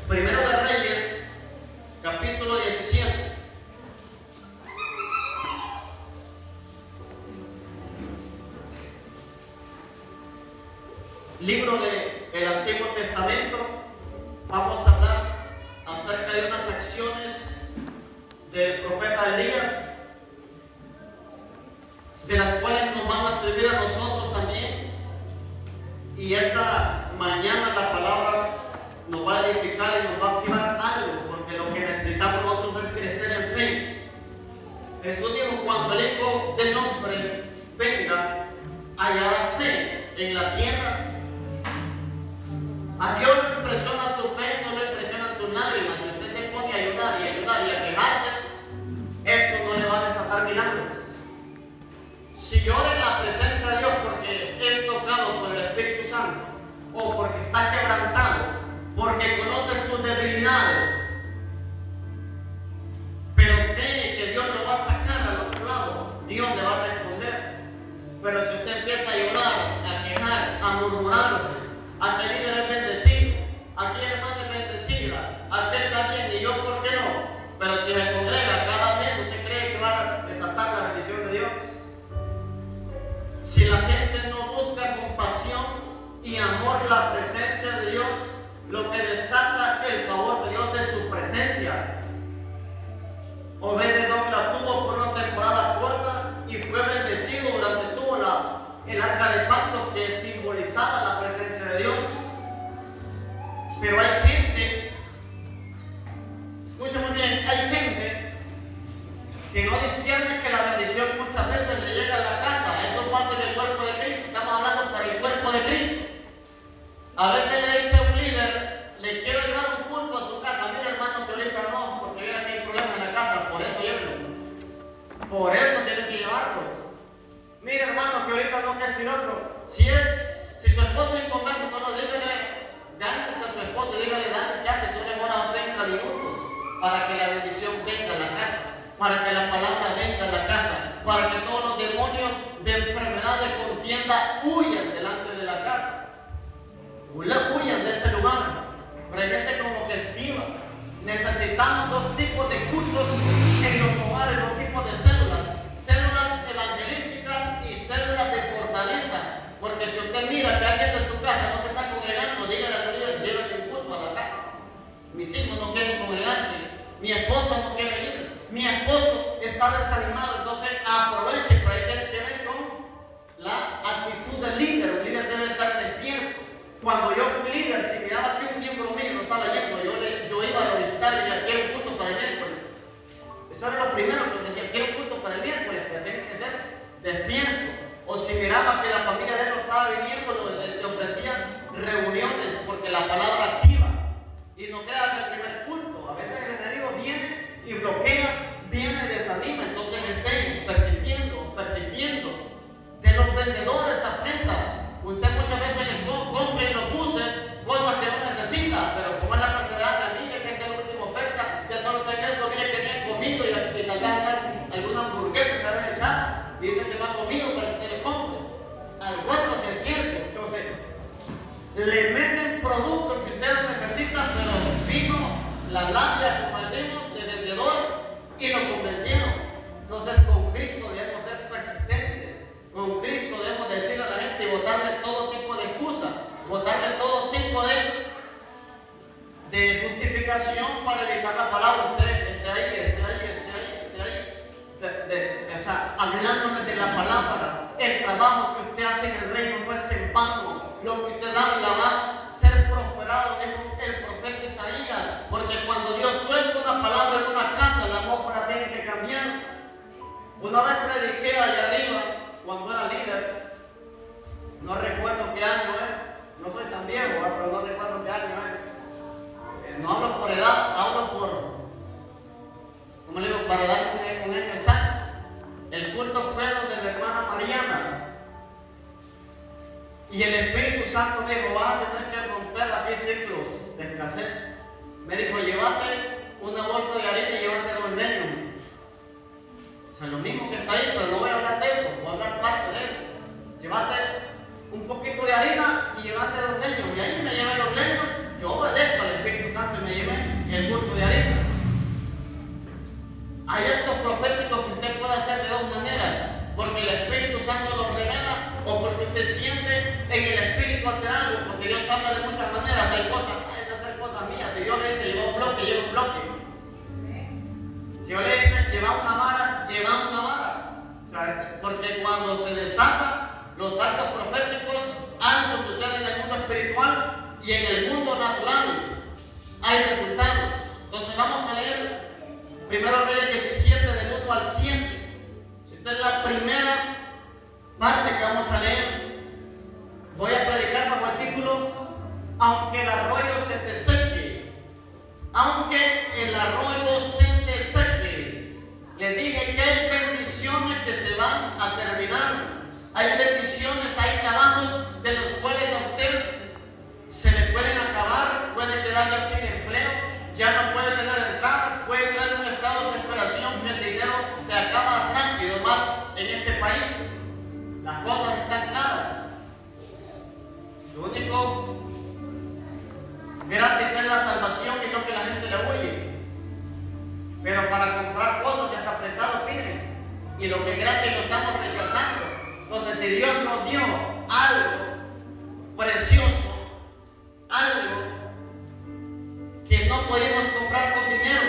Primero de Reyes, capítulo 17. Libro del Antiguo Testamento. Vamos a hablar acerca de unas acciones del profeta Elías, de las cuales nos van a servir a nosotros también. Y esta mañana la palabra nos va a edificar y nos va a activar algo, porque lo que necesitamos nosotros es crecer en fe. Jesús dijo: cuando el Hijo del Hombre venga, hallará fe en la tierra. A Dios le impresiona su fe, no le impresiona sus lágrimas. Si usted se pone a ayudar y a quejarse, eso no le va a desatar milagros. Si llora en la presencia de Dios porque es tocado por el Espíritu Santo, o porque está quebrantado, porque conoce sus debilidades, pero cree que Dios lo va a sacar al otro lado, Dios le va a responder. Pero si usted empieza a llorar, a quejar, a murmurarse, a que el líder es bendecido, aquí el hermano es bendecida, aquel también, y yo por qué no. Pero si se congrega cada mes, ¿usted cree que va a desatar la bendición de Dios? Si la gente no busca compasión y amor la presencia de Dios, lo que desata el favor de Dios es su presencia. Obed-Edom la tuvo por una temporada corta y fue bendecido durante tuvo el arca del pacto, que simbolizaba la presencia de Dios. Pero hay gente, escuchen muy bien, hay gente que no discierne que la bendición muchas veces le llega a la casa. Eso pasa en el cuerpo de Cristo. Estamos hablando para el cuerpo de Cristo. A veces le dice un líder: le quiero llevar un culto a su casa. Mira, hermano, que ahorita no, porque vea que hay problemas en la casa, por eso llévenlo. Por eso tiene que llevarlo. Mira, hermano, que ahorita no, que esto y otro. Si su esposa es inconversa, solo dígale, antes a su esposa, dígale, dale chance, solo demora 30 minutos para que la bendición venga a la casa, para que la palabra venga a la casa, para que todos los demonios de enfermedad, de contienda, huyan delante de la casa, huyan de ese lugar. Pero hay gente como que esquiva. Necesitamos dos tipos de cultos en los hogares, dos tipos de células: células evangelísticas y células de fortaleza. Porque si usted mira que alguien de su casa no se está congregando, dígale a su líder: llévate un culto a la casa. Mis hijos no quieren congregarse, mi esposa no quiere ir, mi esposo está desanimado. Entonces aproveche, pero hay que ver con la actitud del líder. Un líder debe estar despierto. Cuando yo fui líder, si miraba que un miembro mío no estaba yendo, yo iba a visitar y decía: quiero un culto para el miércoles. Eso era lo primero que decía: quiero un culto para el miércoles, pero tienes que ser despierto. O si miraba que la familia de él no estaba viniendo, le ofrecían reuniones, porque la palabra activa. Y no crea que el primer culto, a veces el enemigo viene y bloquea, viene y desanima. Entonces estén persistiendo. De los vendedores aprenda. Usted muchas veces le compra en los buses cosas que no necesita, pero como es la perseverancia, mire que esta es la última oferta, ya solo está en esto, mire que no he comido, y tal vez alguna hamburguesa se debe echar, y dice que no ha comido para que se le compre. Algo otro se es cierto. Entonces, le meten productos que ustedes necesitan, pero vino la labia, como decimos, de vendedor, y lo convencieron. Entonces, con Cristo debemos ser persistentes. Con Cristo debemos decirle a la gente y botarle todo tipo de excusas, botarle todo tipo de justificación para evitar la palabra. Usted esté ahí. O sea, hablándonos de la palabra. El trabajo que usted hace en el reino no es en vano. Lo que usted habla va a ser prosperado, dijo el profeta Isaías. Porque cuando Dios suelta una palabra en una casa, la atmósfera tiene que cambiar. Una vez prediqué allá arriba, cuando era líder, no recuerdo qué año es, no soy tan viejo, pero no recuerdo qué año es. No hablo por edad, hablo por, ¿cómo le digo? Para dar un año exacto. El culto fue donde la hermana Mariana, y el Espíritu Santo dijo: vas a tener que romper aquí ciclos de escasez. Me dijo: llévate una bolsa de harina y llévate 2 leños. O sea, lo mismo que está ahí, pero no voy a hablar de eso, voy a hablar parte de eso. Llévate un poquito de harina y llévate 2 leños. Y ahí me llevé los leños, yo obedezco al Espíritu Santo y me llevé va una vara, lleva una vara. O sea, porque cuando se desatan los actos proféticos, algo sucede en el mundo espiritual y en el mundo natural hay resultados. Entonces vamos a leer Primero Reyes 17 del 1 al 7. Esta es la primera parte que vamos a leer. Voy a predicar bajo el título Aunque el arroyo se te seque. Aunque el arroyo se te seque. Les dije que hay bendiciones que se van a terminar. Hay bendiciones, hay trabajos de los cuales a usted se le pueden acabar, puede quedar sin empleo, ya no puede tener entradas, puede entrar en un estado de desesperación que el dinero se acaba rápido, más en este país. Las cosas están caras. Lo único gratis es la salvación y no que la gente le huye. Pero para comprar cosas ya está prestado piden. Y lo que es gratis lo estamos rechazando. Entonces, si Dios nos dio algo precioso, algo que no podemos comprar con dinero,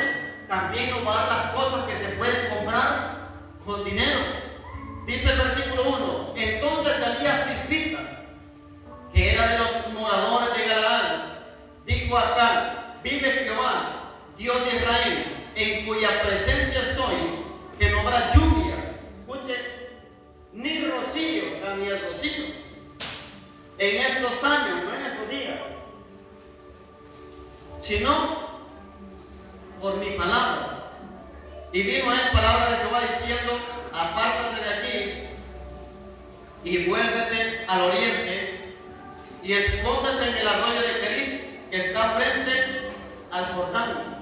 también nos va a dar las cosas que se pueden comprar con dinero. Dice el versículo 1: Entonces Elías Tisbita, que era de los moradores de Galaad, dijo a Acán: Vive Jehová, Dios de Israel, en cuya presencia estoy, que no habrá lluvia. Escuche, ni rocío, o sea, ni el rocío, en estos años, no en estos días, sino por mi palabra. Y vino él palabra de Jehová diciendo: Apártate de aquí y vuélvete al oriente y escóndete en el arroyo de Kerit, que está frente al Jordán.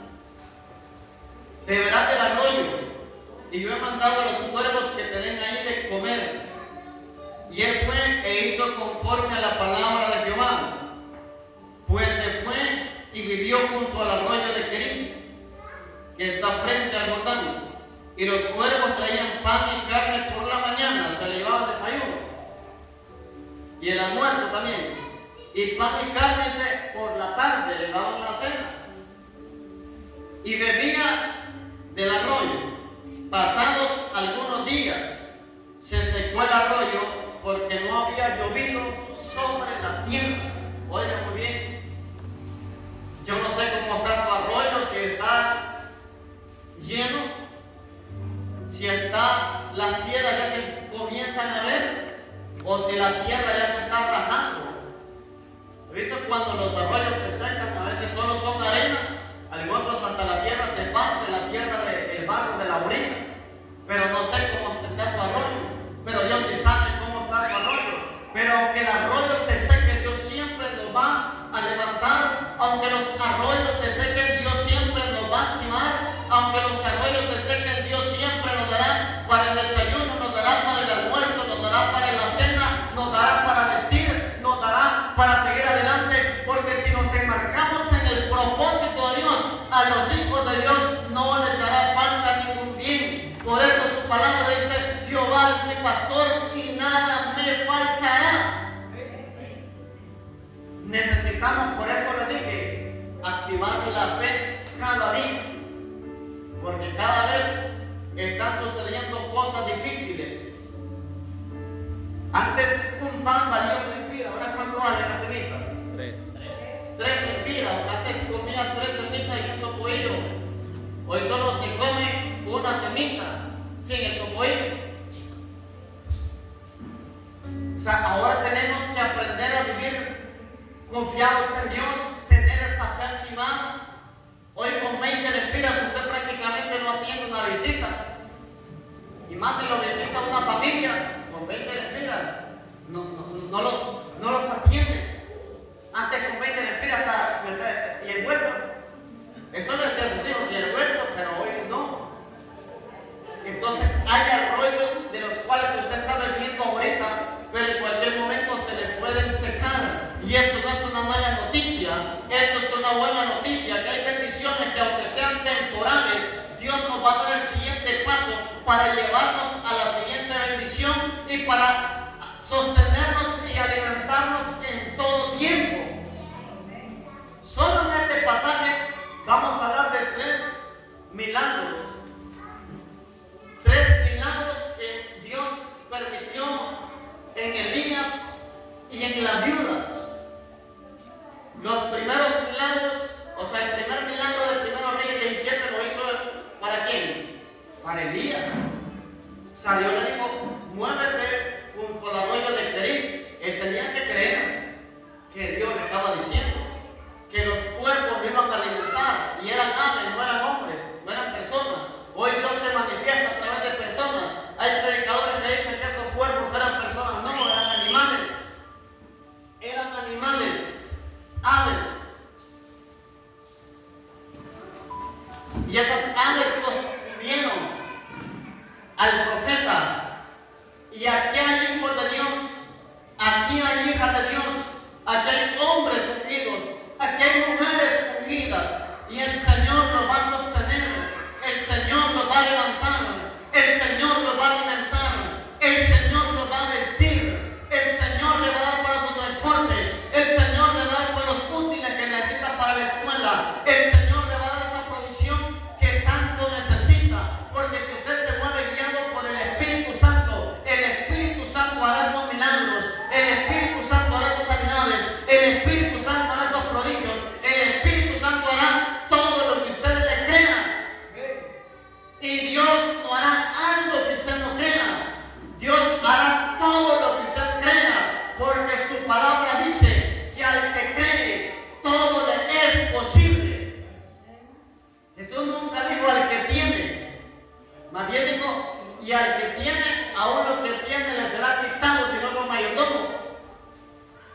Beberás del arroyo, y yo he mandado a los cuervos que te den ahí de comer. Y él fue e hizo conforme a la palabra de Jehová, pues se fue y vivió junto al arroyo de Kerit, que está frente al Jordán. Y los cuervos traían pan y carne por la mañana, se le llevaban desayuno, y el almuerzo también. Y pan y carne por la tarde le daban la cena. Y bebía del arroyo. Pasados algunos días, se secó el arroyo porque no había llovido sobre la tierra. Oiga muy bien, yo no sé cómo está su arroyo, si está lleno, si está, las piedras ya se comienzan a ver, o si la tierra ya se está rajando. ¿Viste? Cuando los arroyos se secan, a veces solo son arena, algunos hasta la tierra se parte, la tierra del barro de la orilla. Pero no sé cómo está su arroyo, pero Dios sí sabe cómo está su arroyo. Pero aunque el arroyo se seque, Dios siempre nos va a levantar. Aunque los arroyos se sequen, Dios siempre nos va a activar. Aunque los arroyos se sequen, Dios siempre nos dará para el desayuno, nos dará para el almuerzo, nos dará para la cena, nos dará para vestir, nos dará para seguir adelante. Porque si nos enmarcamos en el propósito de Dios, a los hijos de Dios no les dará falta ningún bien. Por eso su palabra dice: Jehová es mi pastor y nada me faltará. Necesitamos, por eso les dije, activar la fe cada día. Porque cada vez están sucediendo cosas difíciles. Antes un pan valía 1 lempiras, ahora ¿cuánto vale las semitas? 3 lempiras. Antes comían 3 semitas y un topoillo. Hoy solo se come una semita sin el topoillo. O sea, ahora tenemos que aprender a vivir confiados en Dios, tener esa fe activada. Hoy con 20 lempiras usted prácticamente no atiende una visita. Y más si lo visita una familia, con 20 lempiras no los atiende. Antes con 20 lempiras y el huerto. Eso le decía a sus hijos, y el huerto, pero hoy no. Entonces hay arroyos de los cuales usted está bebiendo ahorita, pero en cualquier momento se le pueden secar. Y esto no es una mala noticia, esto es una buena noticia, que hay bendiciones que aunque sean temporales, Dios nos va a dar el siguiente paso para llevarnos a la siguiente bendición y para sostenernos y alimentarnos en todo tiempo. Solo en este pasaje vamos a hablar de 3 milagros sea, el primer milagro del primero Reyes de diciembre lo hizo ¿para quién? Para Elías. Salió y le dijo, muévete junto al arroyo de Kerit. Él tenía que creer que Dios le estaba diciendo que los cuerpos lo iban a alimentar y eran aves, no eran hombres, no eran personas. Hoy Dios se manifiesta a través de personas. Hay predicadores que dicen que esos cuerpos eran personas, no, eran animales. Eran animales, aves. Y esas aves sostuvieron al profeta. Y aquí hay hijos de Dios, aquí hay hijas de Dios, aquí hay hombres ungidos, aquí hay mujeres ungidas. Y el Señor los va a sostener, el Señor los va a levantar, el Señor los va a alimentar, el Señor los va a vestir, el Señor le va a dar para su transporte, el Señor le va a dar para los útiles que necesita para la escuela, el Señor le va a dar esa provisión que tanto necesita, porque si usted se mueve guiado por el Espíritu Santo hará esos milagros, el Espíritu Santo hará esas sanidades, el Espíritu Santo hará esos prodigios, el Espíritu Santo hará todo lo que ustedes le crean. Y Dios no hará algo que usted no crea, Dios hará todo lo que usted crea, porque su palabra dice que al que cree todo le es posible. Jesús nunca dijo al que tiene, más bien dijo, y al que tiene, aún lo que tiene le será quitado, sino con mayordomo.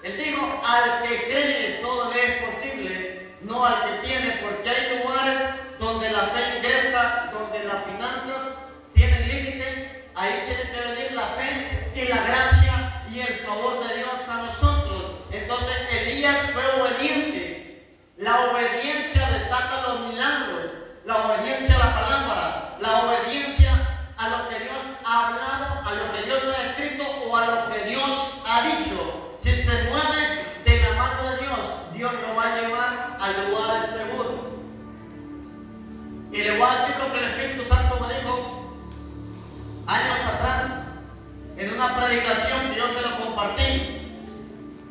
Él dijo, al que cree todo le es posible, no al que tiene, porque hay lugares donde la fe ingresa, donde las finanzas tienen límite, ahí tiene que venir la fe y la gracia y el favor de Dios a nosotros. Entonces Elías fue obediente. La obediencia desata los milagros, la obediencia a la palabra, la obediencia a lo que Dios ha hablado, a lo que Dios ha escrito o a lo que Dios ha dicho. Si se mueve de la mano de Dios, Dios lo va a llevar al lugar seguro. Y le voy a decir lo que el Espíritu Santo me dijo años atrás en una predicación que yo se lo compartí.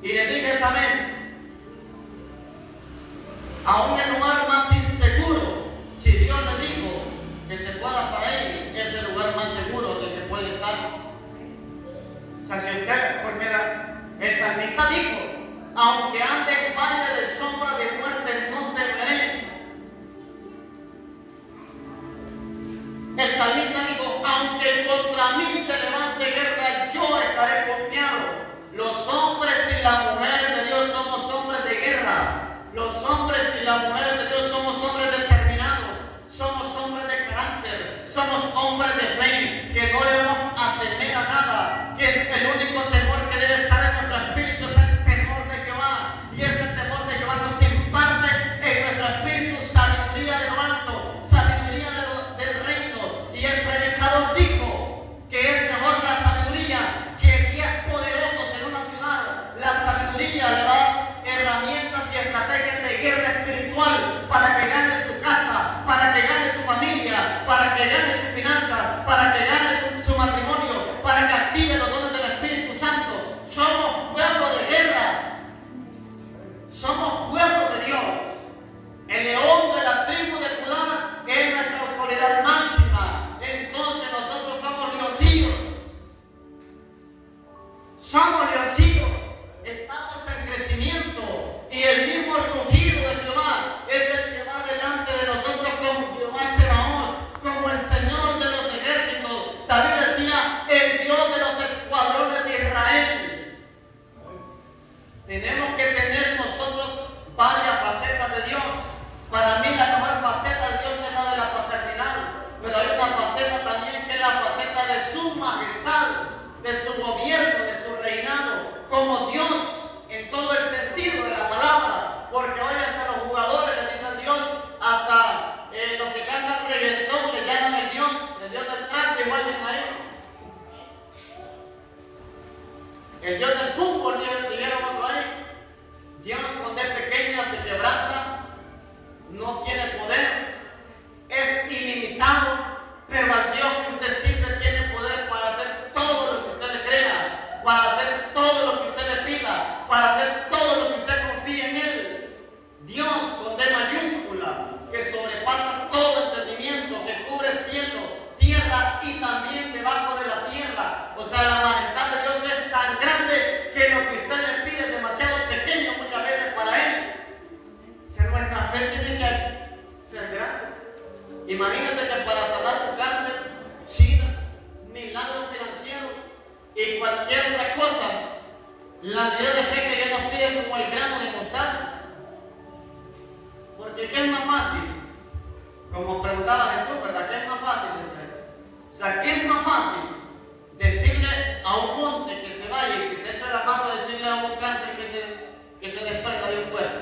Y le dije esa vez, aún el lugar más inseguro, si Dios le dijo que se pueda para él, es el lugar más seguro en el que puede estar. O sea, si usted, porque el salmista dijo, aunque ande en valle de sombra de muerte, no temeré. El salmista dijo, aunque contra mí se levante guerra, yo estaré confiado. Los hombres y las mujeres de Dios somos hombres de guerra. Los hombres y las mujeres de Dios somos hombres determinados. Somos hombres de carácter, somos hombres de fe, que no le vamos a temer a nada, que el único temor que debe estar en nuestro espíritu es el temor de Jehová, y ese temor de Jehová nos imparte en nuestro espíritu sabiduría de lo alto, sabiduría del reino. Y el predicador dijo que es mejor la sabiduría que 10 poderosos en una ciudad. La sabiduría le va a dar herramientas y estrategias de guerra espiritual para que gane su casa, para que gane su familia, para que gane sus finanzas, para que gane su matrimonio, para que active los dones del Espíritu Santo. Somos fe tiene que ser grande. Imagínense que para sanar tu cáncer, SIDA, milagros financieros y cualquier otra cosa, la medida de fe que Dios nos pide es como el grano de mostaza. Porque ¿qué es más fácil? Como preguntaba Jesús, ¿verdad? ¿Qué es más fácil? O sea, ¿qué es más fácil? Decirle a un monte que se vaya y que se eche la mano, decirle a un cáncer que se desperta de un cuerpo.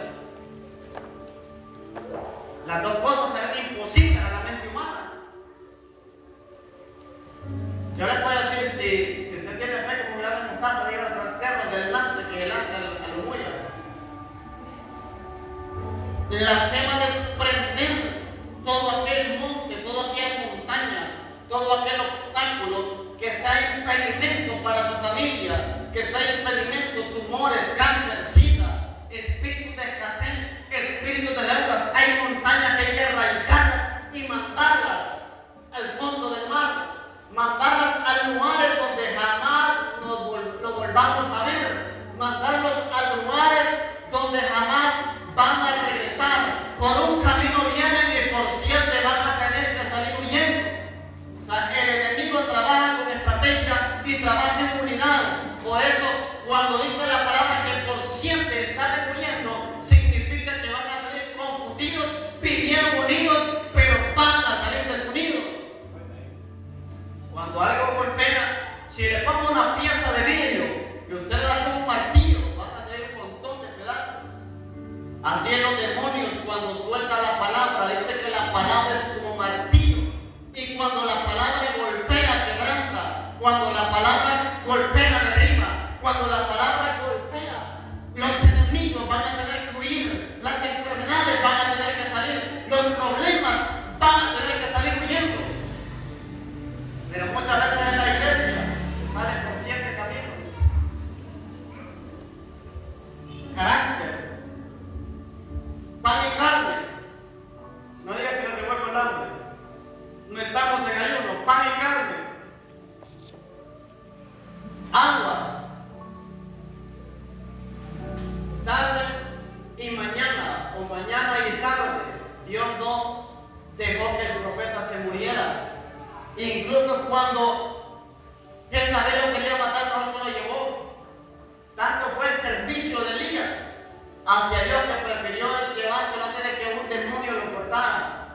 Las dos cosas serán imposibles a la mente humana. Yo les puedo decir, si usted tiene fe como un grano de mostaza, dígale al cerro del lance, que el lance a lo huya. La fe va a desprender todo aquel monte, toda aquella montaña, todo aquel obstáculo que sea impedimento para su familia, que sea impedimento, tumores, cáncer, SIDA, espíritus de escasez, espíritus de deudas. Hay montañas que hay que arraigarlas y mandarlas al fondo del mar, mandarlas a lugares donde jamás lo volvamos a ver, mandarlos a lugares donde jamás van a regresar. Por un camino vienen y por 7 van a tener que salir huyendo. O sea, el enemigo trabaja con estrategia y trabaja en unidad. Por eso, cuando dice la palabra que por 7 salen huyendo, significa que van a salir confundidos, vinieron unidos, pero van a salir desunidos. Cuando algo golpea, si le pongo una pieza de vidrio y usted le da con un martillo, van a salir un montón de pedazos. Así en los demonios, cuando suelta la palabra, dice que la palabra es como martillo. Y cuando la palabra golpea, quebranta. Cuando la palabra golpea, derriba. Cuando la palabra golpea, los enemigos van a tener que huir. Las enfermedades van a tener que salir. Los problemas van a tener que salir huyendo. Pero muchas veces en la iglesia salen por 7 caminos. Carácter. Pan y carne. No digas que no te vuelvo el hambre. No estamos en ayuno. Pan y carne. Agua. Tarde y mañana. O mañana y tarde. Dios no dejó que el profeta se muriera. Incluso cuando Jezabel lo quería matar, no se lo llevó. Tanto fue el servicio de Elías hacia Dios que prefirió llevarse no tener que un demonio lo cortara.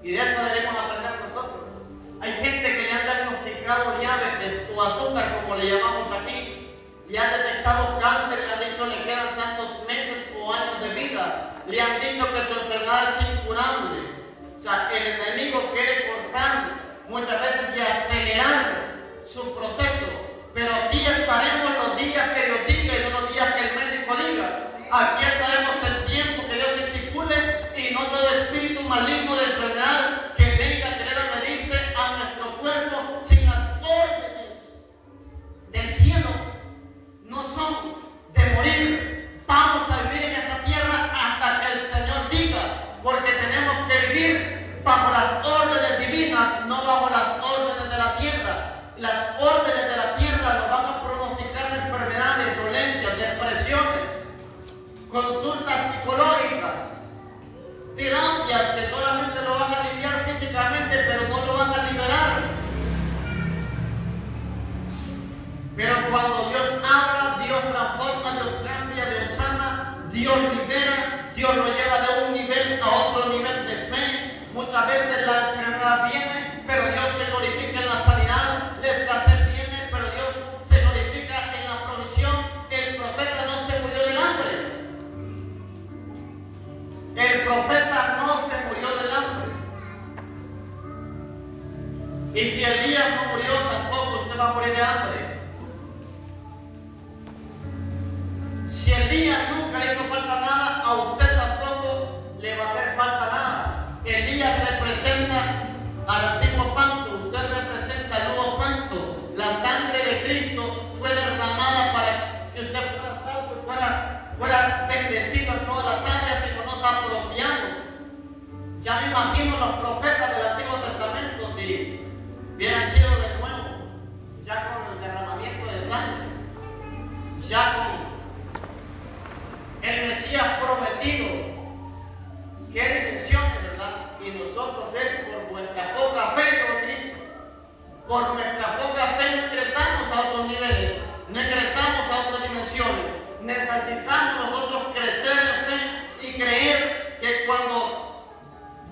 Y de eso debemos aprender nosotros. Hay gente que le han diagnosticado diabetes o azúcar, como le llamamos aquí. Le han detectado cáncer, le han dicho que le quedan tantos meses o años de vida. Le han dicho que su enfermedad es incurable. O sea, el enemigo quiere cortar muchas veces y acelerar su proceso. Pero aquí estaremos los días que Dios diga y no los días que el médico diga. Aquí estaremos el tiempo que Dios estipule y no todo espíritu maligno de enfermedad que venga a querer adherirse a nuestro cuerpo sin las órdenes del cielo. No son de morir. Vamos a vivir en esta tierra hasta que el Señor diga, porque tenemos que vivir bajo las órdenes divinas, no bajo las órdenes de la tierra. Las órdenes de la tierra nos van a pronosticar enfermedades, dolencias, depresiones, consultas psicológicas, terapias que solamente lo van a aliviar físicamente, pero no lo van a liberar. Pero cuando Dios habla, Dios transforma, Dios cambia, Dios sana, Dios libera, Dios lo lleva de un nivel a otro nivel de fe. Muchas veces la enfermedad viene, pero Dios se glorifica en la sanidad, la escasez viene, pero Dios se glorifica en la provisión. El profeta no se murió del hambre. El profeta no se murió del hambre. Y si Elías no murió, tampoco usted va a morir de hambre. Si Elías nunca hizo falta nada, a usted tampoco le va a hacer falta nada. Elías representa al antiguo pacto, usted representa al nuevo pacto. La sangre de Cristo fue derramada para que usted fuera salvo y fuera bendecido en todas las áreas y no nos apropiamos. Ya me imagino los profetas del Antiguo Testamento si hubieran sido de nuevo, ya con el derramamiento de sangre, ya con el Mesías prometido, Por nuestra poca fe no ingresamos a otros niveles, no ingresamos a otras dimensiones. Necesitamos nosotros crecer en fe y creer que cuando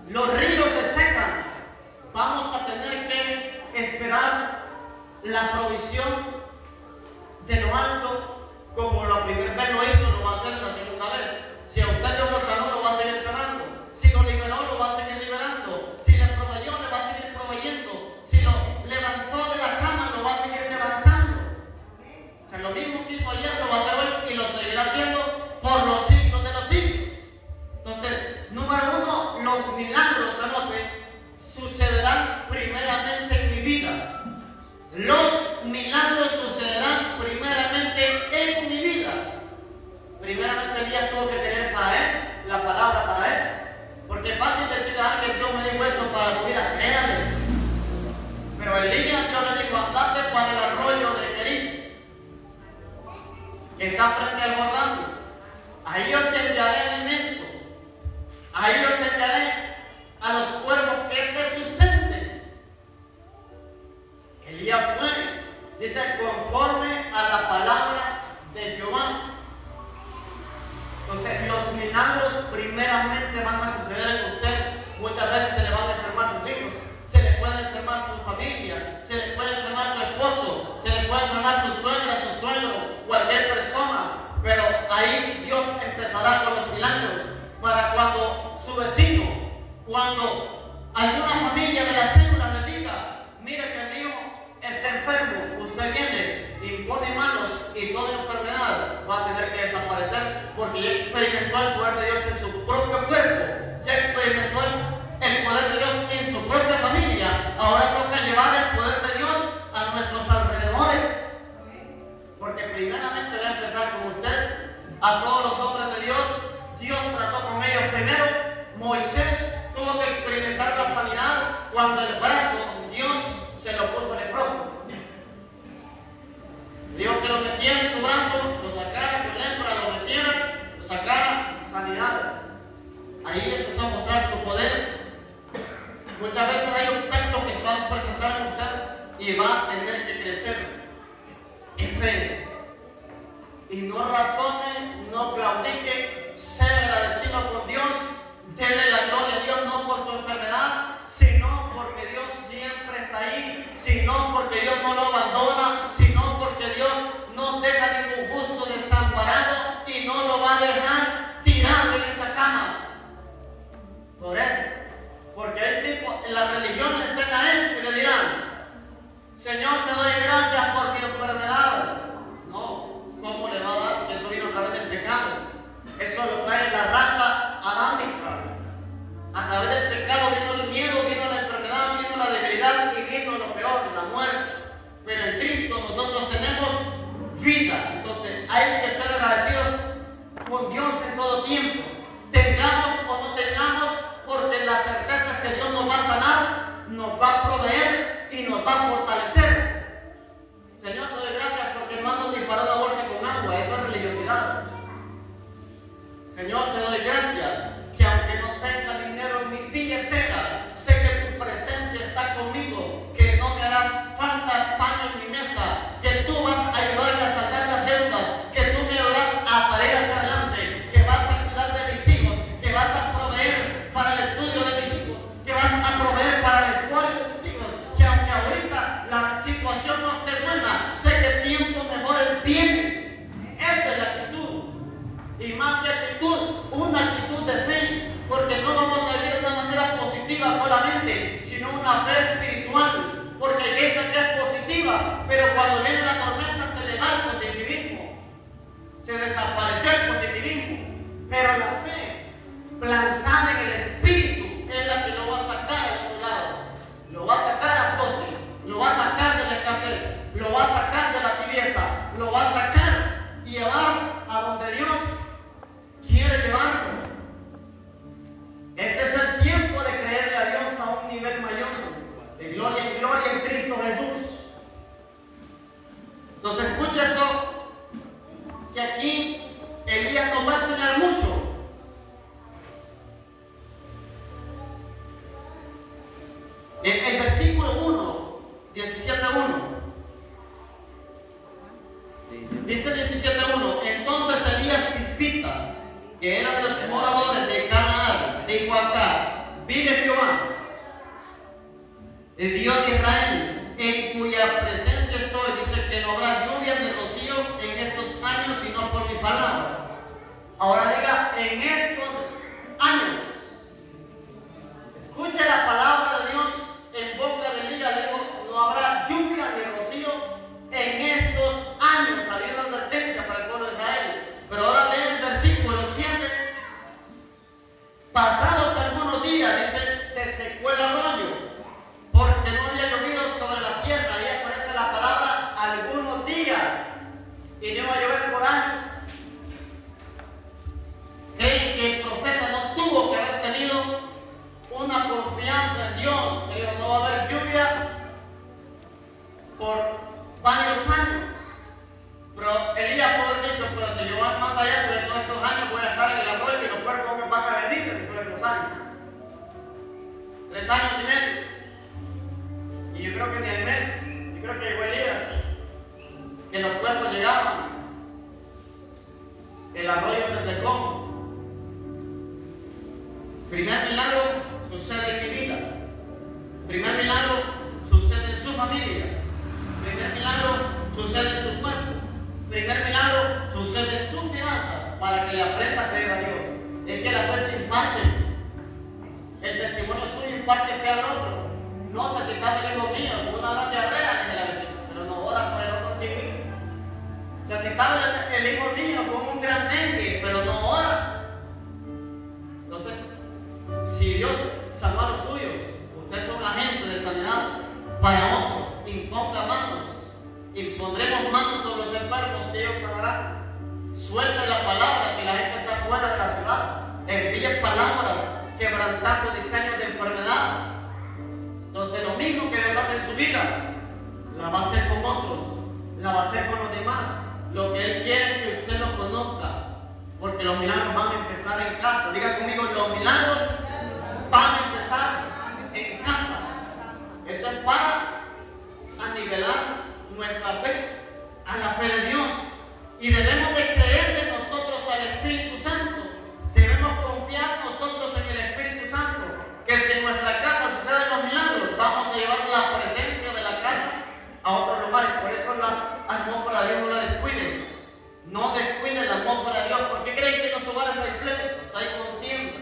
los ríos se secan, vamos a tener que esperar la provisión de lo alto, como la primera vez lo hizo, lo va a hacer la segunda vez. Si a usted Dios lo sanó, lo va a seguir sanando. Si lo liberó, lo va a seguir liberando. Si le proveyó, le va a seguir proveyendo. Si lo levantó de la cama, lo va a seguir levantando. O sea, lo mismo que hizo ayer, lo va a hacer hoy y lo seguirá haciendo por los siglos de los siglos. Entonces, número uno, los milagros, anote, sucederán primeramente en mi vida. Los milagros sucederán primeramente en mi vida. Primeramente Elías tuvo que tener para él la palabra para él. Porque es fácil decirle a alguien: Dios me dijo esto para su vida, créale. Pero Elías, Dios le dijo: andate para el arroyo de Querit, que está frente al Jordán. Ahí yo te enviaré alimento. Ahí yo te enviaré a los cuervos que te sustenten. Elías fue, dice, conforme a la palabra de Jehová. Entonces, los milagros primeramente van a suceder en usted. Muchas veces se le van a enfermar sus hijos, se le puede enfermar su familia, se le puede enfermar su esposo, se le puede enfermar su suegra, su suegro, cualquier persona. Pero ahí Dios empezará con los milagros para cuando su vecino, cuando alguna familia de la célula le diga: mire que el mío está enfermo, usted viene, impone manos y toda enfermedad va a tener que desaparecer, porque ya experimentó el poder de Dios en su propio cuerpo, ya experimentó el poder de Dios en su propia familia. Ahora toca llevar el poder de Dios a nuestros alrededores, porque primeramente va a empezar con usted. A todos los hombres de Dios, Dios trató con ellos primero. Moisés tuvo que experimentar la sanidad cuando el brazo Dios se lo puso leproso. Dios que lo metiera en su brazo, lo sacara con lepra, lo metiera, lo sacara, sanidad. Ahí empezó a mostrar su poder. Muchas veces hay obstáculos que se van a presentar en usted y va a tener que crecer en fe. Y no razone, no claudique, sea agradecido con Dios, déle la gloria a Dios no por su enfermedad, sino porque Dios siempre está ahí, sino porque Dios no lo abandona, sino porque Dios no deja ningún justo desamparado y no lo va a dejar tirado en esa cama. Por eso, porque hay tipo, en la religión le enseña esto y le dirán: Señor, te doy gracias por mi enfermedad. No, ¿cómo le va a dar si eso vino a través del pecado? Eso lo trae la raza adámica. A través del pecado vino el miedo, vino la enfermedad, vino la debilidad y vino lo peor, la muerte. Pero en Cristo nosotros tenemos vida. Entonces hay que ser agradecidos con Dios en todo tiempo. Tengamos o no tengamos, porque la certeza es que Dios nos va a sanar, nos va a proveer y nos va a fortalecer. Señor, te doy gracias porque hermano disparó la bolsa con agua. Eso es religiosidad. Señor, te doy gracias que aunque no tenga dinero en mi billetera, sé que tu presencia está conmigo, que no me hará falta pan en mi mesa, que tú vas a ayudarme a saldar las deudas, que tú me ayudarás a salir hacia adelante, que vas a cuidar de mis hijos, que vas a proveer para el estudio de mis hijos, que vas a proveer para el escuela de mis hijos, que aunque ahorita la situación no esté buena, sé que tiempo mejor viene. Esa es la actitud. Y más que actitud, una actitud de fe, porque no vamos a vivir de una manera positiva solamente, sino una fe espiritual, porque hay gente que es positiva, pero cuando viene la tormenta se le da el positivismo, se desapareció el positivismo, pero la fe plantada en el espíritu es la que lo va a sacar al otro lado, lo va a sacar a flote, lo va a sacar de la escasez, lo va a sacar de la tibieza, lo va a sacar y llevar a donde Dios quiere llevarlo. Este es el tiempo de creerle a Dios a un nivel mayor, de gloria en gloria en Cristo Jesús. Entonces escucha esto, que aquí Elías nos va a enseñar mucho. El versículo 1 17:1. Dice 17:1. Entonces Elías Tisbita, que era de los moradores de Canaán, dijo acá: vive Jehová, el Dios de Israel, en cuya presencia estoy, dice que no habrá lluvia ni rocío en estos años, sino por mi palabra. Ahora diga, en estos años. Escuche la palabra de Dios en boca de Elías. Le digo, no habrá lluvia ni rocío en estos años. Había una advertencia para el pueblo de Israel. Pero ahora lee el versículo 7. Pasados algunos días, dice, se secó el arroyo, porque no había llovido sobre la tierra. Ahí aparece la palabra algunos días, y no iba a llover por años. Creen que el profeta no tuvo que haber tenido una confianza en Dios, que dijo, no va a haber lluvia por varios años. Pero Elías puede haber dicho, pero si yo mando allá, de todos estos años voy a estar en el arroyo y los puercos me van a venir en todos estos años. 3 años y medio. Y yo creo que ni el mes, yo creo que llegó Elías, que los puercos llegaban, el arroyo se secó. Primer milagro sucede en mi vida. Primer milagro sucede en su familia. Primer milagro sucede en su cuerpo. Primer milagro sucede en sus finanzas, para que le aprenda a creer a Dios. Es que la fe se imparte. El testimonio suyo imparte fe al otro. No se quita el hijo mío, una gran diarrea en la vecina, pero no ora por el otro chiquito. Se aceptaba el hijo mío con un gran dengue, pero no ora. Entonces, si Dios sanó a los suyos, ustedes son agentes de sanidad para otros. Imponga manos, impondremos manos sobre los enfermos y ellos sanarán. Suelten la palabra si la gente está fuera de la ciudad. Envíen palabras quebrantando diseños de enfermedad. Entonces, lo mismo que Dios hace en su vida, la va a hacer con otros, la va a hacer con los demás. Lo que Él quiere es que usted lo conozca, porque los milagros van a empezar en casa. Diga conmigo, los milagros van a empezar en casa. Eso es para anivelar nuestra fe a la fe de Dios. Y debemos de creer de nosotros al Espíritu Santo. Debemos confiar nosotros en el Espíritu Santo, que si en nuestra casa suceden los milagros, vamos a llevar la presencia de la casa a otros lugares. Por eso la atmósfera de Dios no la descuiden. No descuiden la atmósfera de Dios. ¿Por qué creen que en los hogares hay pleitos, hay contiendas?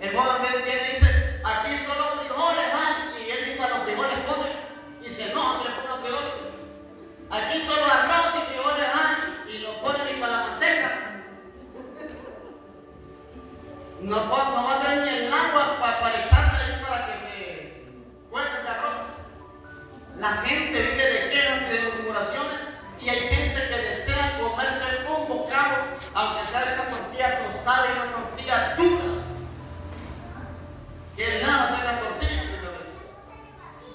El joven viene y dice, aquí solo frijoles hay, y él mismo a los frijoles come y se enoja que le pongan frijoles. Aquí solo arroz y frijoles hay, y lo ponen ni para la manteca. No va a traer ni el agua para echarle ahí para que se cueza ese arroz. La gente vive de quejas y de murmuraciones, y hay gente que desea comerse un bocado, aunque sea de esta tortilla tostada y una tortilla dura. Que nada de la tortilla,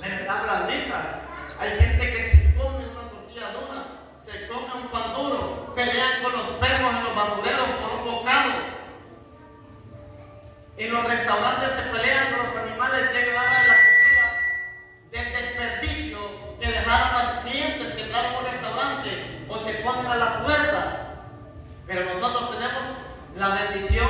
pero están blanditas. Hay gente que se come una tortilla dura, se come un pan duro, pelean con los perros en los basureros por un bocado. En los restaurantes se pelean con los animales que agarran la comida del desperdicio que dejaron los clientes que entraron a un restaurante o se ponen a la puerta. Pero nosotros tenemos la bendición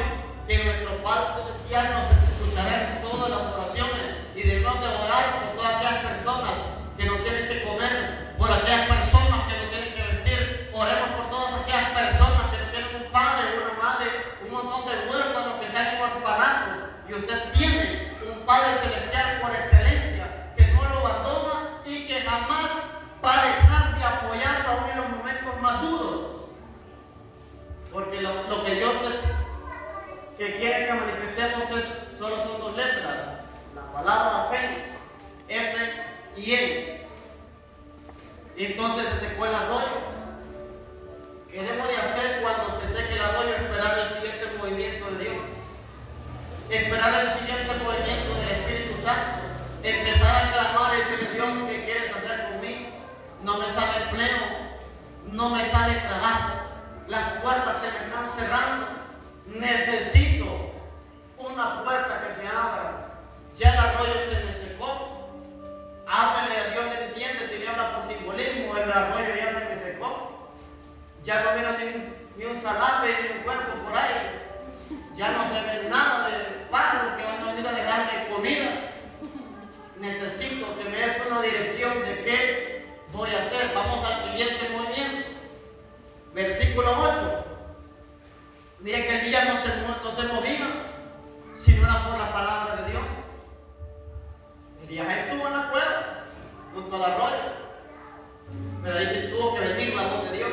que nuestro Padre Celestial nos escuchará en todas las oraciones, y debemos de orar por todas aquellas personas que no tienen que comer, por aquellas personas que no tienen que vestir. Oremos por todas aquellas personas que no tienen un padre, una madre, un montón de huérfanos que están en orfanatos, y usted tiene un Padre Celestial por excelencia que no lo abandona y que jamás va a dejar de apoyarlo aún en los momentos más duros, porque lo que Dios que quiere que manifestemos solo son 2 letras: la palabra fe, F y N. Y entonces se secó el arroyo. ¿Qué debo de hacer cuando se seque el arroyo? Esperar el siguiente movimiento de Dios, esperar el siguiente movimiento del Espíritu Santo, empezar a clamar y decirle: Dios, ¿qué quieres hacer conmigo? No me sale empleo, no me sale trabajo, las puertas se me están cerrando, necesito una puerta que se abra. Ya el arroyo se me secó. Ábrele necesito que me des una dirección de qué voy a hacer. Vamos al siguiente movimiento. Versículo 8. Mire que Elías no se movía si no era por la palabra de Dios. Elías estuvo en la cueva, junto al arroyo, pero ahí tuvo que venir la voz de Dios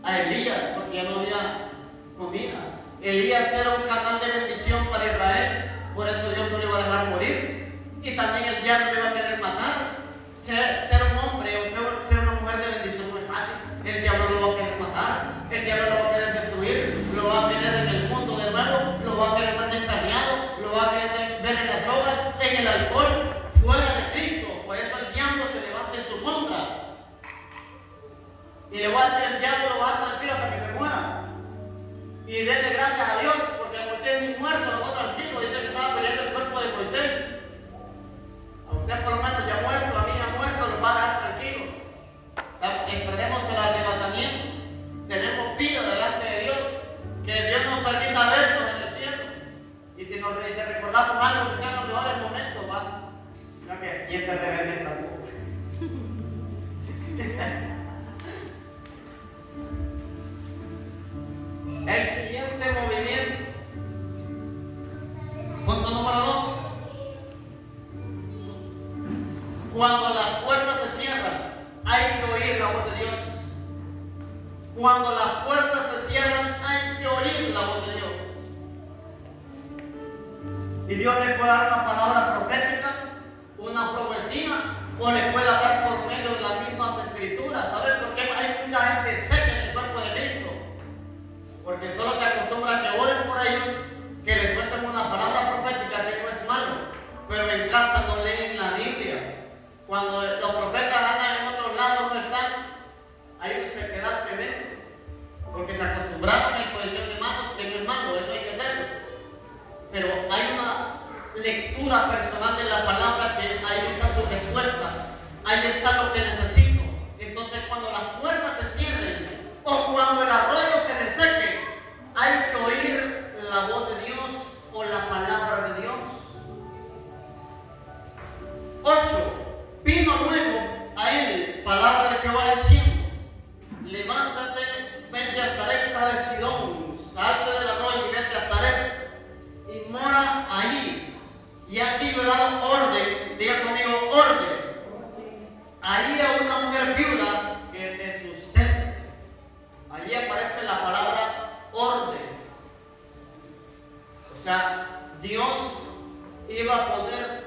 a Elías, porque ya no había comida. Elías era un canal de bendición para Israel, por eso Dios no le iba a dejar morir. Y también el diablo le iba a querer matar. Ser un hombre o ser una mujer de bendición no es fácil. El diablo lo va a querer matar, el diablo lo va a querer destruir, lo va a querer en el mundo de nuevo, lo va a querer ver descarriado, lo va a querer ver en las drogas, en el alcohol, fuera de Cristo. Por eso el diablo se levanta en su contra. Y le voy a decir, el diablo lo va a dejar tranquilo hasta que se muera. Y denle gracias a Dios, porque a Moisés ni muerto lo dejó tranquilo. Dice que estaba peleando el cuerpo de Moisés. A usted por lo menos ya muerto, a mí ya muerto, los va a dejar tranquilos. Esperemos el arrebatamiento. Tenemos vida delante de Dios. Que Dios nos permita vernos en el cielo. Y si recordamos algo que sean los mejores momentos, va. Mira que, y este rebelde salvo. El siguiente movimiento. Punto número 2. Cuando las puertas se cierran, hay que oír la voz de Dios. Cuando las puertas se cierran, hay que oír la voz de Dios. Y Dios le puede dar una palabra profética, una profecía, o le puede dar por medio de las mismas escrituras. ¿Saben por qué hay mucha gente seca en el cuerpo de Cristo? Porque solo se acostumbra a que oren por ellos, que les suelten una palabra profética, que no es malo, pero en casa no leen la Biblia. Cuando los profetas andan en otros lados, no están, hay una sequedad tremenda, porque se acostumbraron a imposición de manos, que no es malo, eso hay que hacerlo. Pero hay una lectura personal de la palabra, que ahí está su respuesta, ahí está lo que necesito. Entonces, cuando las puertas se cierren, o cuando el arroyo se le seque, hay que oír la voz de Dios o la palabra de Dios. 8. Vino luego a él palabra de Jehová diciendo: levántate, vete a Sarepta de Sidón, salte del arroyo y vete a Sarepta y mora allí. Y aquí me he dado orden, diga conmigo, orden. Ahí a una mujer viuda que te sustente. Allí aparece la palabra orden. O sea, Dios iba a poner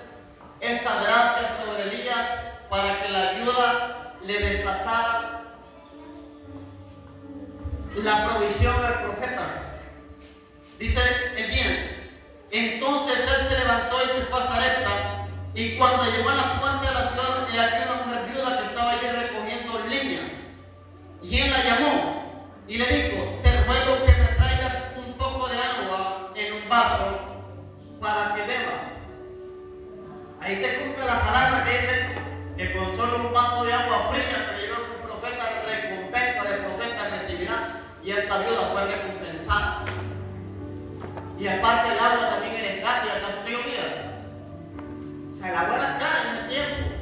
esa gracia sobre Elías para que la ayuda le desatara la provisión del profeta. Dice el 10. Entonces él se levantó y se fue a Sarepta, y cuando llegó a la puerta de la ciudad, he aquí una mujer viuda que estaba allí recogiendo leña. Y él la llamó y le dijo: te ruego que me traigas un poco de agua en un vaso para que beba. Ahí se cumple la palabra que dice que con solo un vaso de agua fría que llevó un profeta, recompensa de profeta recibirá. Y esta viuda fue recompensada. Y aparte el agua también era escasa, y acaso que llovía. Se lavó la cara en el tiempo.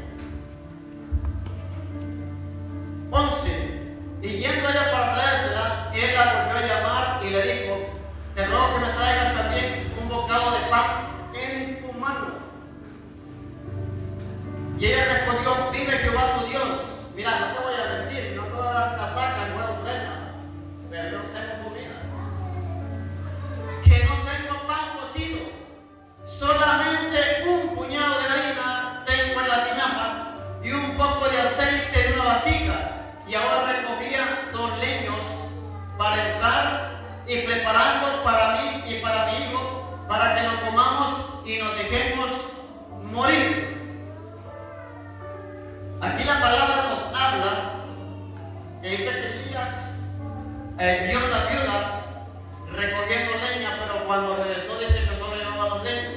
11. Y yendo ella para traérsela, él la volvió a llamar y le dijo: te ruego que me traigas también un bocado de pan en tu mano. Y ella respondió: vive Jehová tu Dios. Mira, no te voy a mentir, no te voy a dar casaca, no voy a prenda, pero yo no tengo comida. Que no tengo pan cocido, solamente un puñado de harina tengo en la tinaja y un poco de aceite en una vasija. Y ahora recogía 2 leños para entrar y preparando para mí y para mi hijo, para que lo comamos y nos dejemos morir. Aquí la palabra nos habla que dice que Elías vio a la viuda recogiendo leña, pero cuando regresó dice que solo llevaba 2 leños.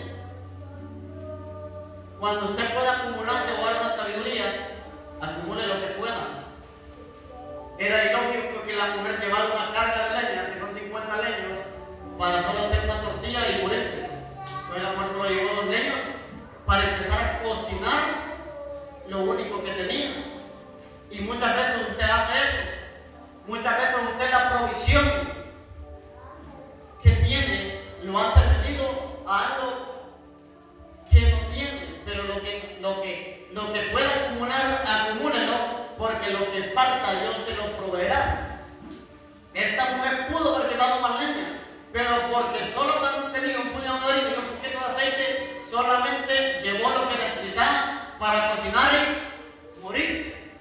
Cuando usted pueda acumular de buena sabiduría, acumule lo que pueda. Era ilógico que la mujer llevara una carga de leña, que son 50 leños, para solo hacer una tortilla y morirse. Entonces la mujer solo llevó 2 leños para empezar a cocinar pernil, un puñado de harina y un poquito de aceite, solamente llevó lo que necesitaba para cocinar y morirse.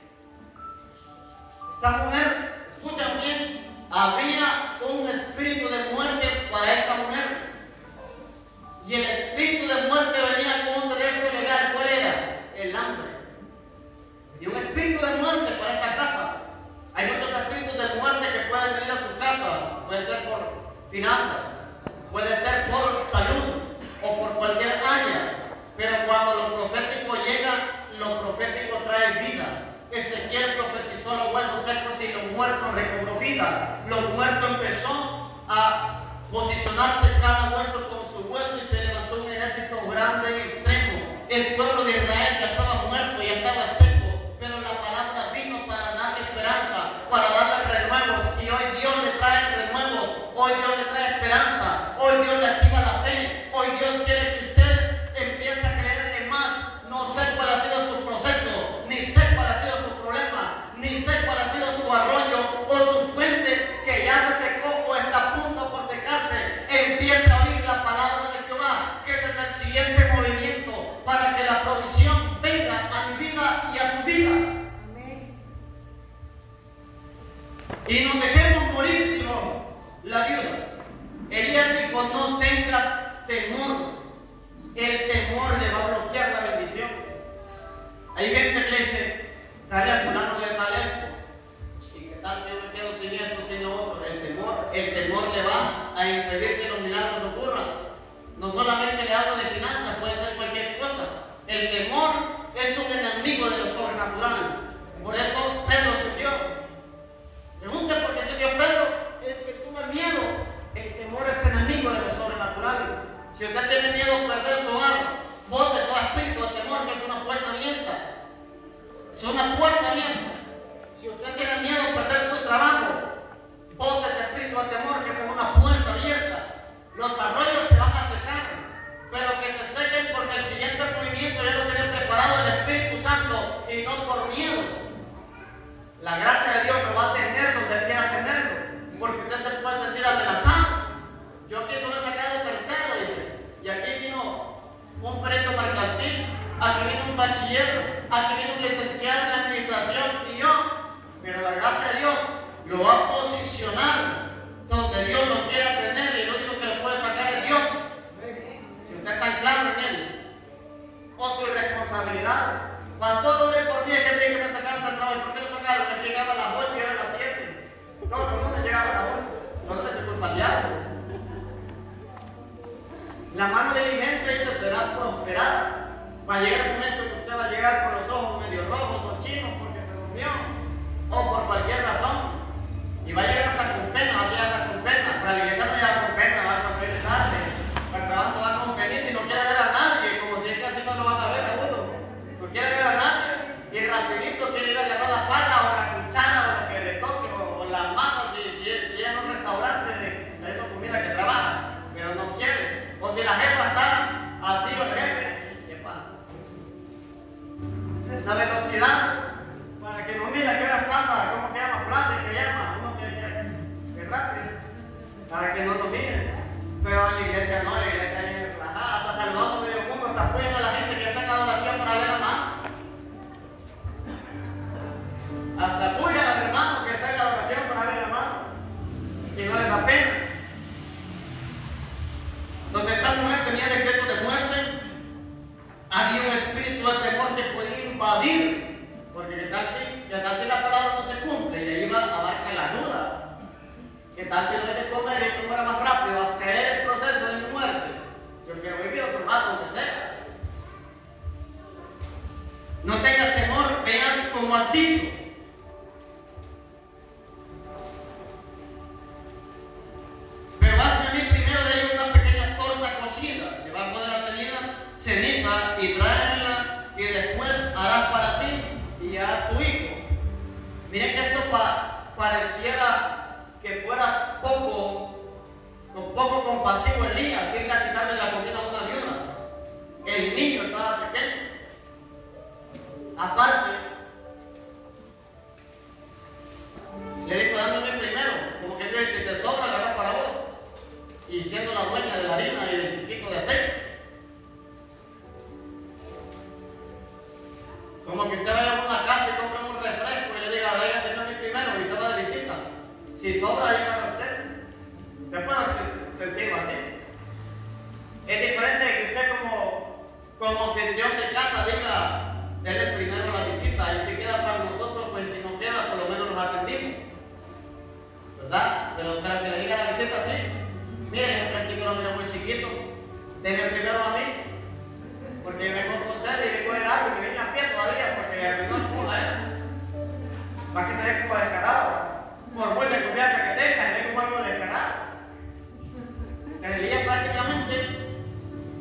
Esta mujer, escuchan bien, había un espíritu de muerte para esta mujer. Y el espíritu de muerte venía con un derecho legal. ¿Cuál era? El hambre. Y un espíritu de muerte para esta casa. Hay muchos espíritus de muerte que pueden venir a su casa. Puede ser por finanzas, puede ser por salud o por cualquier área. Pero cuando lo profético llega, lo profético trae vida. Ezequiel profetizó los huesos secos y los muertos recobró vida. Los muertos empezó a posicionarse cada hueso con su hueso y se levantó un ejército grande y extremo. El pueblo de Israel ya estaba muerto, ya estaba seco, pero la palabra vino para darle esperanza, para darle renuevos. Y hoy Dios le trae renuevos, hoy Dios le trae esperanza, hoy Dios le activa la fe, hoy Dios quiere que usted empiece a creerle más. No sé cuál ha sido su proceso, ni sé cuál ha sido su problema, ni sé cuál ha sido su arroyo o su fuente que ya se secó o está a punto por secarse. Empiece a oír la palabra de Jehová, que ese es el siguiente movimiento para que la provisión venga a mi vida y a su vida. Amén. Y nos dejemos morir, dijo la viuda. Elías dijo: no tengas temor. El temor le va a bloquear la bendición. Hay gente que dice: dale a fulano de tal esto. ¿Y qué tal si yo me quedo sin esto, sin lo otro? El temor le va a impedir que los milagros ocurran. No solamente le hablo de finanzas, puede ser cualquier cosa. El temor es un enemigo de lo sobrenatural. Por eso Pedro se dio. Pregunte por qué se dio Pedro. Es que tuve miedo. El temor es enemigo de lo sobrenatural. Si usted tiene miedo a perder su hogar, bote todo espíritu de temor, que es una puerta abierta. Es una puerta abierta. Si usted tiene miedo a perder su trabajo, bote ese espíritu de temor, que es una puerta abierta. Los arroyos se van a secar, pero que se sequen porque el siguiente movimiento ya lo tiene preparado el Espíritu Santo y no por miedo. La gracia de Dios lo va a tener donde Él quiera tenerlo, porque usted se puede sentir amenazado. Yo aquí solo he sacado tercero, dice, y aquí vino un perito mercantil, aquí vino un bachiller, aquí vino un licenciado en administración y yo, pero la gracia de Dios lo va a posicionar donde Dios lo quiera tener, y lo único que le puede sacar es Dios. Si usted está claro en Él, o su responsabilidad. Pastor, ore por mí, es que tiene que me sacaron del trabajo. ¿Por qué lo sacaron? Me llegaba a las 8 y era a las 7. Todo el mundo llegaba a las 8. No le eche culpa al diablo. La mano diligente dice será prosperada. Va a llegar el momento que usted va a llegar con los ojos medio rojos o chinos porque se durmió, o por cualquier razón. Y va a llegar hasta con pena, va a llegar hasta con pena. Para la iglesia no llega con pena, va con pena tarde. Para el trabajo va con penita y no quiere ver a nadie, como si es que así no lo van a ver a uno. No quiere ver a nadie y rapidito quiere ir a agarrar la pala o la cuchara o lo que le toque o la masa si es en un restaurante de esa comida que trabaja, pero no quiere. O si la jefa está así o el jefe, ¿qué pasa? La velocidad para que no mire qué hora pasa, ¿cómo se llama? Flash que llama, uno que rápido, para que no lo miren. Pero en la iglesia no, en la iglesia es relajada, hasta saludando medio mundo, hasta apoyando a la gente que está en la adoración para ver a más. Hasta apoya a los hermanos que están en la adoración para ver a más. Y no les da pena. Entonces esta mujer tenía decreto de muerte. Había un espíritu de temor que podía invadir. Porque qué tal si la palabra no se cumple y ahí va a abarcar la duda. ¿Qué tal si no dejes comer y tú fuera más rápido? Hacer el proceso de mi muerte. Yo quiero vivir otro rato, donde sea. No tengas temor, veas como has dicho. Pero vas a venir primero de ellos una pequeña torta cocida, debajo de la ceniza, y tráemela, y después harás para ti y a tu hijo. Miren que esto pareciera que fuera poco compasivo Elías, irle a quitarle la comida a una viuda. El niño estaba pequeño. Aparte, le dijo: dándome primero, como que dice, si te sobra, agarra para vos. Y siendo la dueña de la harina y como anfitrión de casa, diga, denle primero la visita, y si queda para nosotros, pues si no queda, por lo menos nos atendimos, ¿verdad? Pero para que le diga la visita, sí. Miren, el practico lo miro muy chiquito, denle primero a mí, porque vengo con sed y vengo en algo y me viene a pie todavía, porque a mí no empuja él, para que se ve como descarado, por buena confianza que tenga, se ve como algo descarado. Elías prácticamente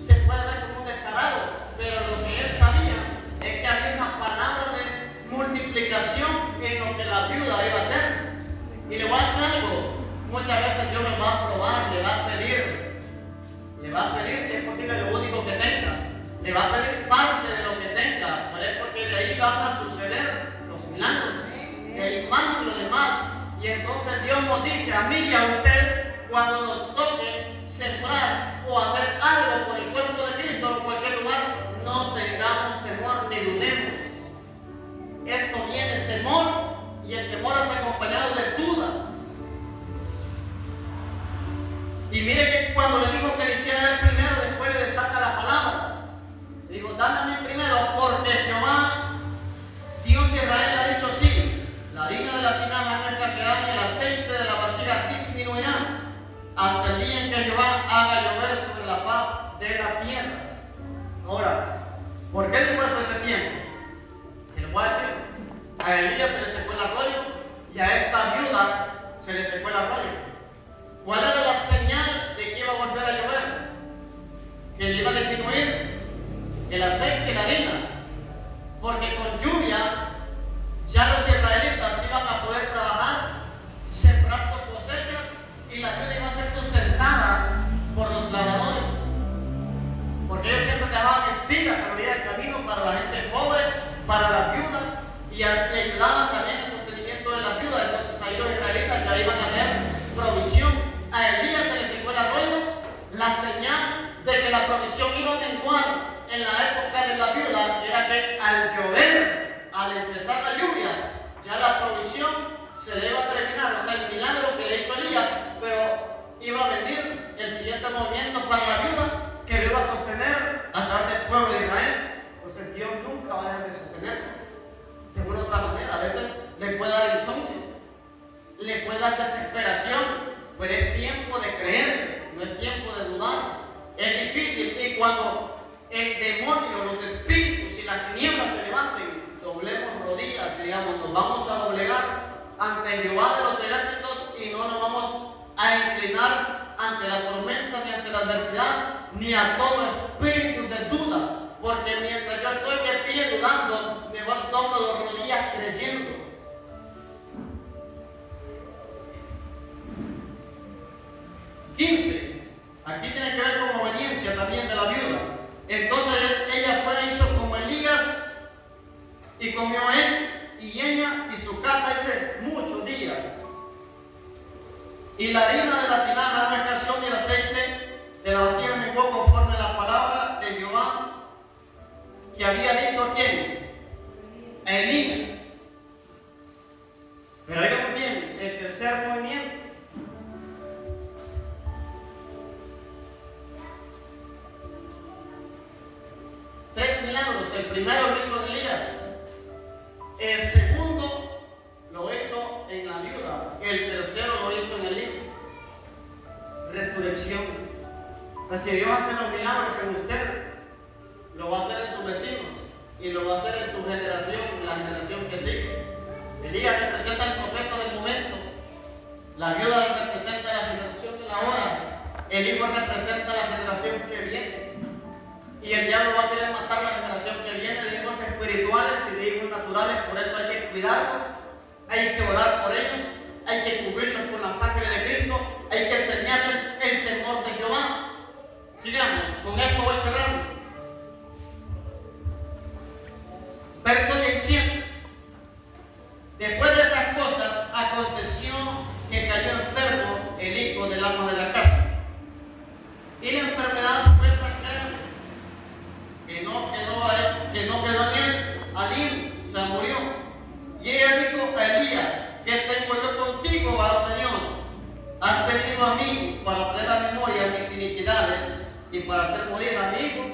se puede ver como un descarado, pero lo que él sabía es que había una palabra de multiplicación en lo que la viuda iba a hacer. Y le voy a decir algo, muchas veces Dios le va a probar, le va a pedir si es posible lo único que tenga, le va a pedir parte de lo que tenga, pero es porque de ahí van a suceder los milagros, de ahí mandan lo demás. Y entonces Dios nos dice a mí y a usted, cuando nos toque sembrar o hacer algo por el cuerpo de Cristo en cualquier lugar, no tengamos temor ni dudemos. Eso viene el temor, y el temor es acompañado de duda. Y mire que cuando le dijo que le hiciera el primero, después le saca la palabra. Le digo, dame a mí primero, porque Jehová, Dios de Israel, ha dicho así: la harina de la tinaja no escaseará y el aceite de la vasija disminuirá, hasta el día en que Jehová haga llover sobre la faz de la tierra. Ahora, ¿por qué dijo eso este tiempo? Se le puede decir, a Elías se le secó el arroyo y a esta viuda se le secó el arroyo. ¿Cuál era la señal de que iba a volver a llover? Que le iba a disminuir el aceite y la harina, porque con lluvia ya los israelitas iban a poder trabajar, sembrar sus cosechas, y la viuda iba a ser sustentada por los labradores, porque ellos siempre dejaban espigas a la orilla del camino para la gente pobre, para las viudas, y ayudaban también el sostenimiento de las viudas. Entonces ahí los israelitas ya iban a tener provisión. A Elías se le secó el arroyo, la señal de que la provisión iba a menguar en la época de la viuda era que al llover, al empezar la lluvia, ya la provisión se le iba a terminar. O sea, el milagro que le hizo Elías, pero iba a venir el siguiente movimiento para la viuda, que lo iba a sostener a través del pueblo de Israel. Entonces Dios nunca va a dejar de sostenerlo. De alguna otra manera, a veces le puede dar insomnio, le puede dar desesperación, pero es tiempo de creer, no es tiempo de dudar. Es difícil, y cuando el demonio, los espíritus y las tinieblas se levanten, doblemos rodillas y digamos, nos vamos a doblegar ante Jehová de los ejércitos, y no nos vamos a inclinar ante la tormenta, ni ante la adversidad, ni a todo espíritu de duda, porque mientras yo estoy de pie dudando, mejor tomo las rodillas creyendo. Aquí tiene que ver con obediencia también de la viuda. Entonces ella fue e hizo como Elías, y comió él y ella y su casa dice muchos días. Y la harina de la tinaja no escaseó, ni el aceite de la vasija menguó, conforme a la palabra de Jehová que había dicho a quién, a Elías. Pero oigan bien, el tercer movimiento. Tres milagros. El primero lo hizo en Elías, el segundo lo hizo en la viuda, el tercero lo hizo en el hijo. Resurrección. Pues si Dios hace los milagros en usted, lo va a hacer en sus vecinos, y lo va a hacer en su generación, en la generación que sigue. Elías representa el profeta del momento, la viuda representa la generación de la hora, el hijo representa la generación que viene. Y el diablo va a querer matar la generación que viene de hijos espirituales y de hijos naturales. Por eso hay que cuidarlos, hay que orar por ellos, hay que cubrirlos con la sangre de Cristo, hay que enseñarles el temor de Jehová. Sigamos, con esto voy cerrando. Verso 17. Después de esas cosas aconteció que cayó enfermo el hijo del amo de la casa, y la enfermedad fue tan grande que no quedó en él aliento, o sea, murió. Y ella dijo a Elías: ¿qué tengo yo contigo, varón de Dios? ¿Has venido a mí para traer a memoria mis iniquidades y para hacer morir a mi hijo?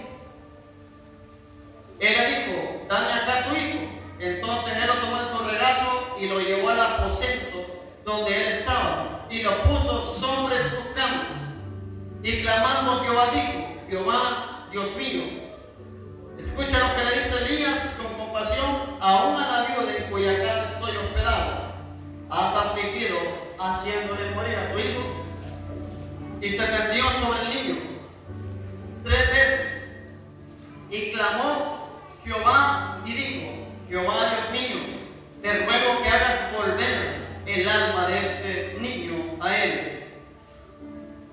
Él le dijo, dame acá tu hijo. Entonces él lo tomó en su regazo y lo llevó al aposento donde él estaba y lo puso sobre su cama. Y clamando Jehová dijo, Jehová, Dios mío, escucha lo que le dice Elías con compasión, aún a la viuda en cuya casa estoy hospedado, has afligido haciéndole morir a su hijo. Y se tendió sobre el niño 3 veces y clamó Jehová y dijo, Jehová Dios mío, te ruego que hagas volver el alma de este niño a él.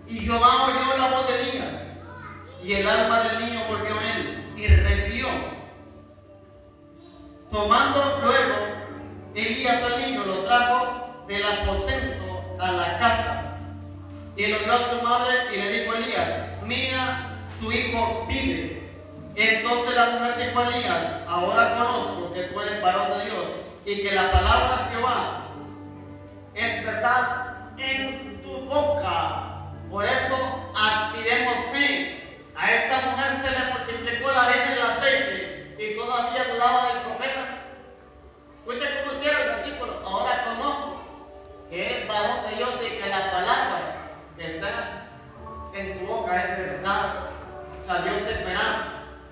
Y Jehová oyó la voz de Elías, y el alma del niño volvió a él, y revivió. Tomando luego Elías al niño, lo trajo del aposento a la casa, y lo dio a su madre, y le dijo a Elías, mira, tu hijo vive. Entonces la mujer dijo a Elías, ahora conozco que tú eres varón de Dios, y que la palabra de Jehová es verdad en tu boca. Por eso adquiremos fe. A esta mujer se le multiplicó la harina y el aceite y todavía dudaba del profeta. Escucha cómo cierra el versículo. Ahora conozco que es varón de Dios y que la palabra que está en tu boca es verdad. O sea, Dios es veraz.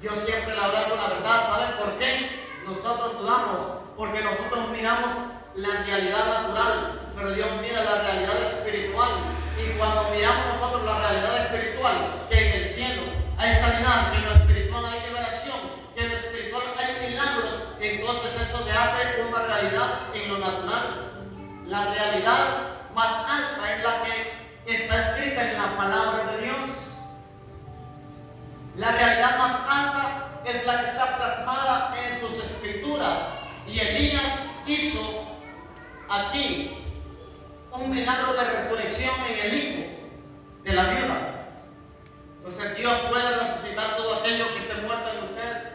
Dios siempre le habla con la verdad. ¿Saben por qué? Nosotros dudamos. Porque nosotros miramos la realidad natural, pero Dios mira la realidad espiritual. Y cuando miramos nosotros la realidad espiritual, que en el cielo hay sanidad, que en lo espiritual hay liberación, que en lo espiritual hay milagros, entonces eso te hace una realidad en lo natural. La realidad más alta es la que está escrita en la palabra de Dios. La realidad más alta es la que está plasmada en sus escrituras. Y Elías hizo aquí un milagro de resurrección en el hijo de la viuda. Entonces Dios puede resucitar todo aquello que esté muerto en usted.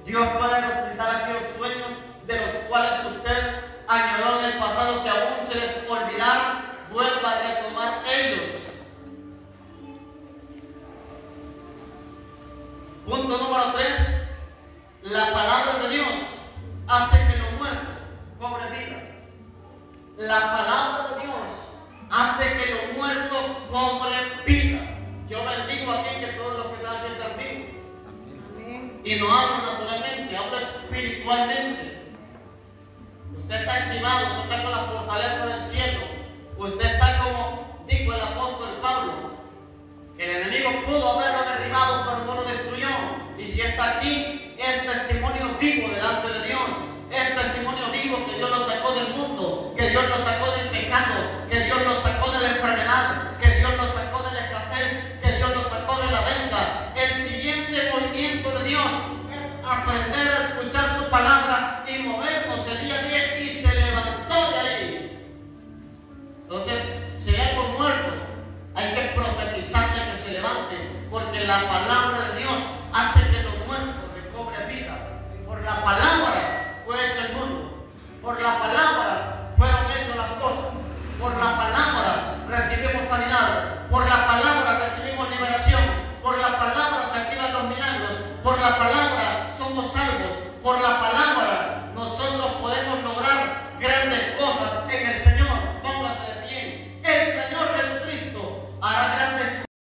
Dios puede resucitar aquellos sueños de los cuales usted añoró en el pasado, que aún se les olvidaron, vuelva a retomar ellos. Punto número 3. La palabra de Dios hace que lo muerto cobre vida. La palabra de Dios hace que lo muerto cobre vida. Yo bendigo aquí que todos los que están aquí están vivos. Amén. Y no hablo naturalmente, hablo espiritualmente. Usted está activado, usted está con la fortaleza del cielo. Usted está como dijo el apóstol Pablo, que el enemigo pudo haberlo derribado, pero no lo destruyó. Y si está aquí, es testimonio vivo delante de Dios. Es testimonio vivo que Dios lo sacó del mundo, que Dios lo sacó del pecado, que Dios lo sacó de la enfermedad, que Dios lo sacó de la escasez, que Dios lo sacó de la venta. El siguiente movimiento de Dios es aprender a escuchar su palabra y movernos el día a día, y se levantó de ahí. Entonces, si hay algo muerto, hay que profetizarle que se levante, porque la palabra